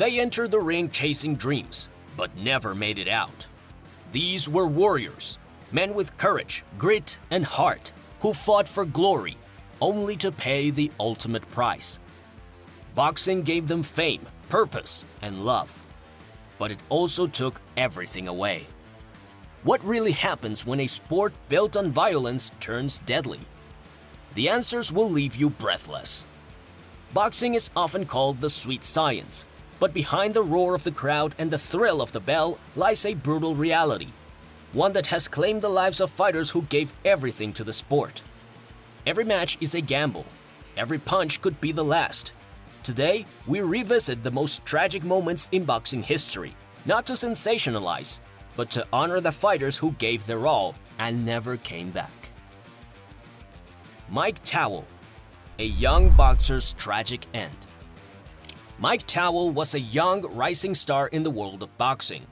They entered the ring chasing dreams, but never made it out. These were warriors, men with courage, grit, and heart, who fought for glory, only to pay the ultimate price. Boxing gave them fame, purpose, and love, but it also took everything away. What really happens when a sport built on violence turns deadly? The answers will leave you breathless. Boxing is often called the sweet science, but behind the roar of the crowd and the thrill of the bell lies a brutal reality, one that has claimed the lives of fighters who gave everything to the sport. Every match is a gamble. Every punch could be the last. Today, we revisit the most tragic moments in boxing history, not to sensationalize, but to honor the fighters who gave their all and never came back. Mike Towell, a young boxer's tragic end. Mike Towell was a young, rising star in the world of boxing.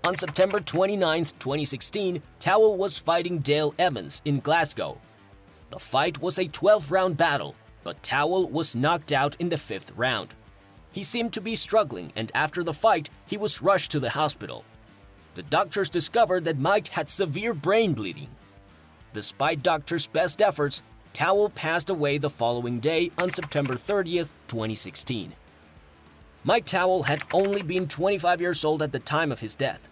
On September 29, 2016, Towell was fighting Dale Evans in Glasgow. The fight was a 12-round battle, but Towell was knocked out in the 5th round. He seemed to be struggling, and after the fight, he was rushed to the hospital. The doctors discovered that Mike had severe brain bleeding. Despite doctors' best efforts, Towell passed away the following day on September 30, 2016. Mike Towell had only been 25 years old at the time of his death.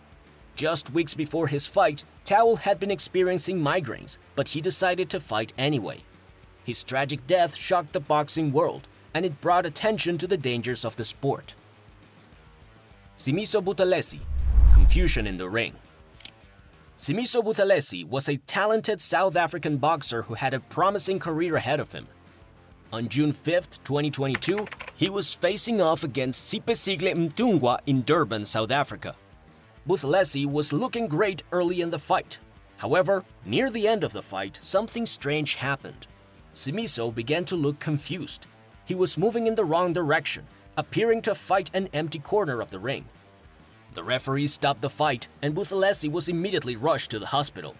Just weeks before his fight, Towell had been experiencing migraines, but he decided to fight anyway. His tragic death shocked the boxing world, and it brought attention to the dangers of the sport. Simiso Buthelezi, confusion in the ring. Simiso Buthelezi was a talented South African boxer who had a promising career ahead of him. On June 5, 2022, he was facing off against Sipesigle Mtungwa in Durban, South Africa. Buthelezi was looking great early in the fight. However, near the end of the fight, something strange happened. Simiso began to look confused. He was moving in the wrong direction, appearing to fight an empty corner of the ring. The referee stopped the fight, and Buthelezi was immediately rushed to the hospital.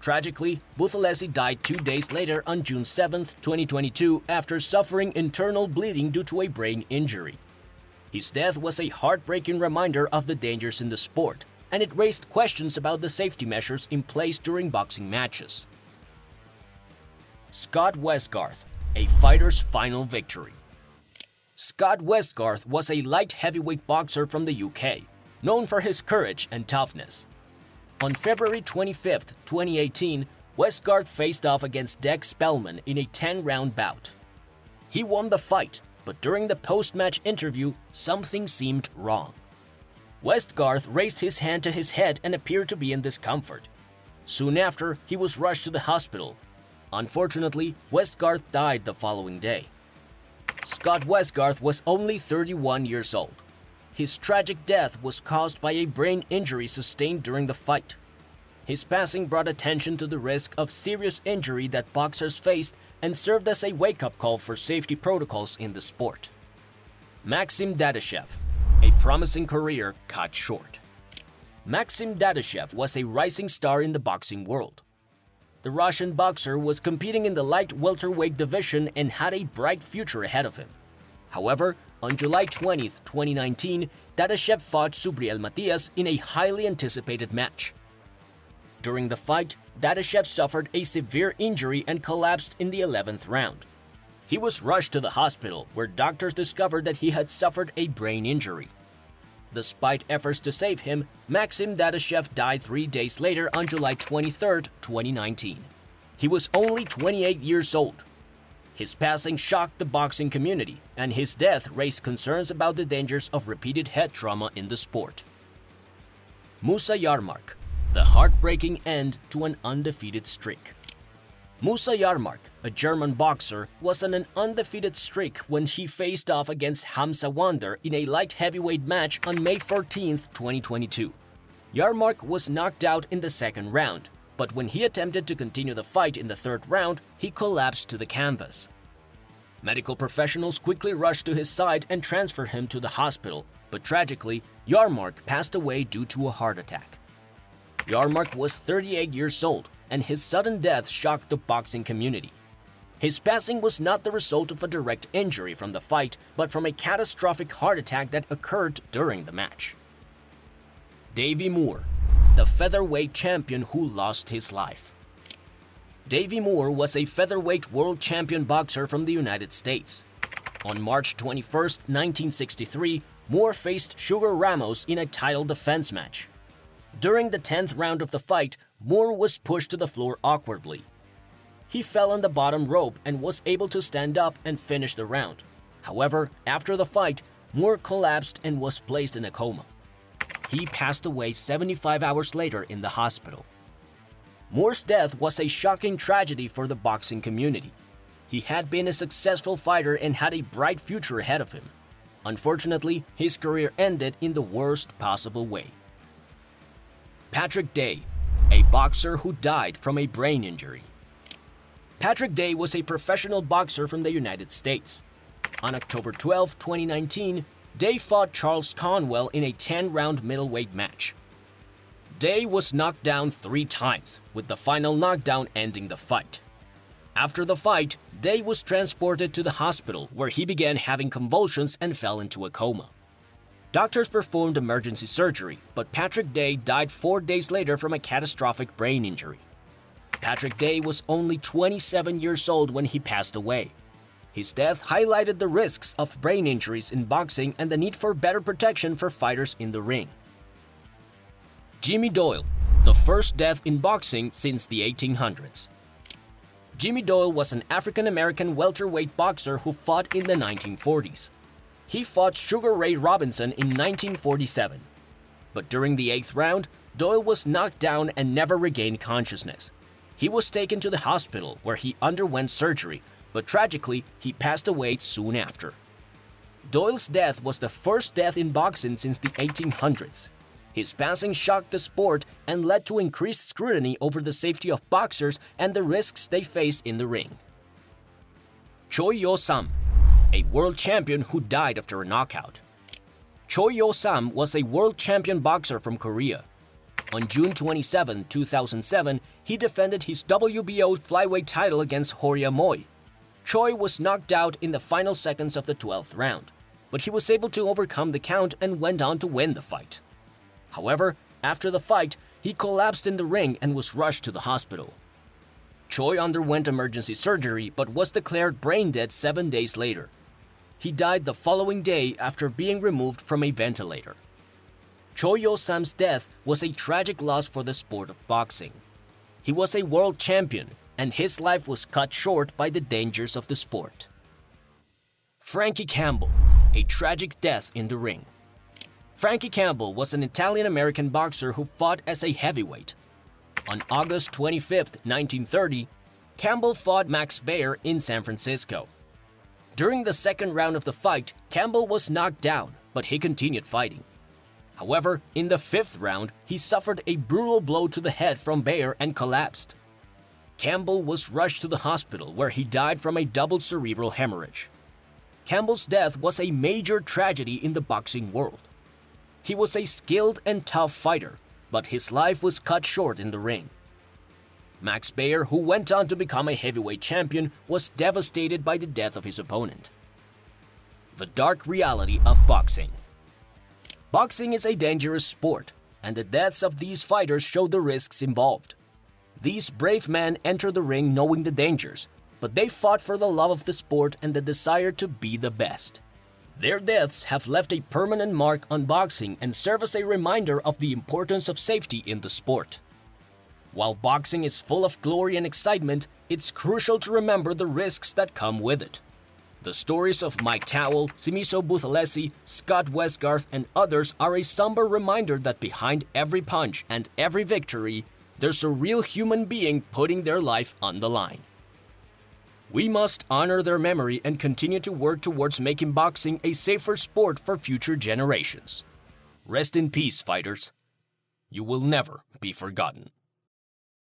Tragically, Buthelezi died 2 days later on June 7, 2022, after suffering internal bleeding due to a brain injury. His death was a heartbreaking reminder of the dangers in the sport, and it raised questions about the safety measures in place during boxing matches. Scott Westgarth, a fighter's final victory. Scott Westgarth was a light heavyweight boxer from the UK, known for his courage and toughness. On February 25, 2018, Westgarth faced off against Dex Spellman in a 10-round bout. He won the fight, but during the post-match interview, something seemed wrong. Westgarth raised his hand to his head and appeared to be in discomfort. Soon after, he was rushed to the hospital. Unfortunately, Westgarth died the following day. Scott Westgarth was only 31 years old. His tragic death was caused by a brain injury sustained during the fight. His passing brought attention to the risk of serious injury that boxers faced and served as a wake-up call for safety protocols in the sport. Maxim Dadashev, a promising career cut short. Maxim Dadashev was a rising star in the boxing world. The Russian boxer was competing in the light welterweight division and had a bright future ahead of him. However, on July 20, 2019, Dadashev fought Subriel Matias in a highly anticipated match. During the fight, Dadashev suffered a severe injury and collapsed in the 11th round. He was rushed to the hospital, where doctors discovered that he had suffered a brain injury. Despite efforts to save him, Maxim Dadashev died 3 days later on July 23, 2019. He was only 28 years old. His passing shocked the boxing community, and his death raised concerns about the dangers of repeated head trauma in the sport. Musa Yarmark, the heartbreaking end to an undefeated streak. Musa Yarmark, a German boxer, was on an undefeated streak when he faced off against Hamza Wonder in a light heavyweight match on May 14, 2022. Yarmark was knocked out in the 2nd round, but when he attempted to continue the fight in the 3rd round, he collapsed to the canvas. Medical professionals quickly rushed to his side and transferred him to the hospital, but tragically, Yarmark passed away due to a heart attack. Yarmark was 38 years old, and his sudden death shocked the boxing community. His passing was not the result of a direct injury from the fight, but from a catastrophic heart attack that occurred during the match. Davey Moore, the featherweight champion who lost his life. Davey Moore was a featherweight world champion boxer from the United States. On March 21, 1963, Moore faced Sugar Ramos in a title defense match. During the 10th round of the fight, Moore was pushed to the floor awkwardly. He fell on the bottom rope and was able to stand up and finish the round. However, after the fight, Moore collapsed and was placed in a coma. He passed away 75 hours later in the hospital. Moore's death was a shocking tragedy for the boxing community. He had been a successful fighter and had a bright future ahead of him. Unfortunately, his career ended in the worst possible way. Patrick Day, a boxer who died from a brain injury. Patrick Day was a professional boxer from the United States. On October 12, 2019, Day fought Charles Conwell in a 10-round middleweight match. Day was knocked down 3 times, with the final knockdown ending the fight. After the fight, Day was transported to the hospital where he began having convulsions and fell into a coma. Doctors performed emergency surgery, but Patrick Day died 4 days later from a catastrophic brain injury. Patrick Day was only 27 years old when he passed away. His death highlighted the risks of brain injuries in boxing and the need for better protection for fighters in the ring. Jimmy Doyle, the first death in boxing since the 1800s. Jimmy Doyle was an African-American welterweight boxer who fought in the 1940s. He fought Sugar Ray Robinson in 1947. But during the 8th round, Doyle was knocked down and never regained consciousness. He was taken to the hospital where he underwent surgery, but tragically, he passed away soon after. Doyle's death was the first death in boxing since the 1800s. His passing shocked the sport and led to increased scrutiny over the safety of boxers and the risks they faced in the ring. Choi Yo Sam, a world champion who died after a knockout. Choi Yo Sam was a world champion boxer from Korea. On June 27, 2007, he defended his WBO flyweight title against Horia Moi. Choi was knocked out in the final seconds of the 12th round, but he was able to overcome the count and went on to win the fight. However, after the fight, he collapsed in the ring and was rushed to the hospital. Choi underwent emergency surgery but was declared brain dead 7 days later. He died the following day after being removed from a ventilator. Choi Yo Sam's death was a tragic loss for the sport of boxing. He was a world champion, and his life was cut short by the dangers of the sport. Frankie Campbell, a tragic death in the ring. Frankie Campbell was an Italian-American boxer who fought as a heavyweight. On August 25, 1930, Campbell fought Max Baer in San Francisco. During the second round of the fight, Campbell was knocked down, but he continued fighting. However, in the 5th round, he suffered a brutal blow to the head from Baer and collapsed. Campbell was rushed to the hospital where he died from a double cerebral hemorrhage. Campbell's death was a major tragedy in the boxing world. He was a skilled and tough fighter, but his life was cut short in the ring. Max Baer, who went on to become a heavyweight champion, was devastated by the death of his opponent. The dark reality of boxing. Boxing is a dangerous sport, and the deaths of these fighters show the risks involved. These brave men entered the ring knowing the dangers, but they fought for the love of the sport and the desire to be the best. Their deaths have left a permanent mark on boxing and serve as a reminder of the importance of safety in the sport. While boxing is full of glory and excitement, it's crucial to remember the risks that come with it. The stories of Mike Towell, Simiso Buthelezi, Scott Westgarth, and others are a somber reminder that behind every punch and every victory, there's a real human being putting their life on the line. We must honor their memory and continue to work towards making boxing a safer sport for future generations. Rest in peace, fighters. You will never be forgotten.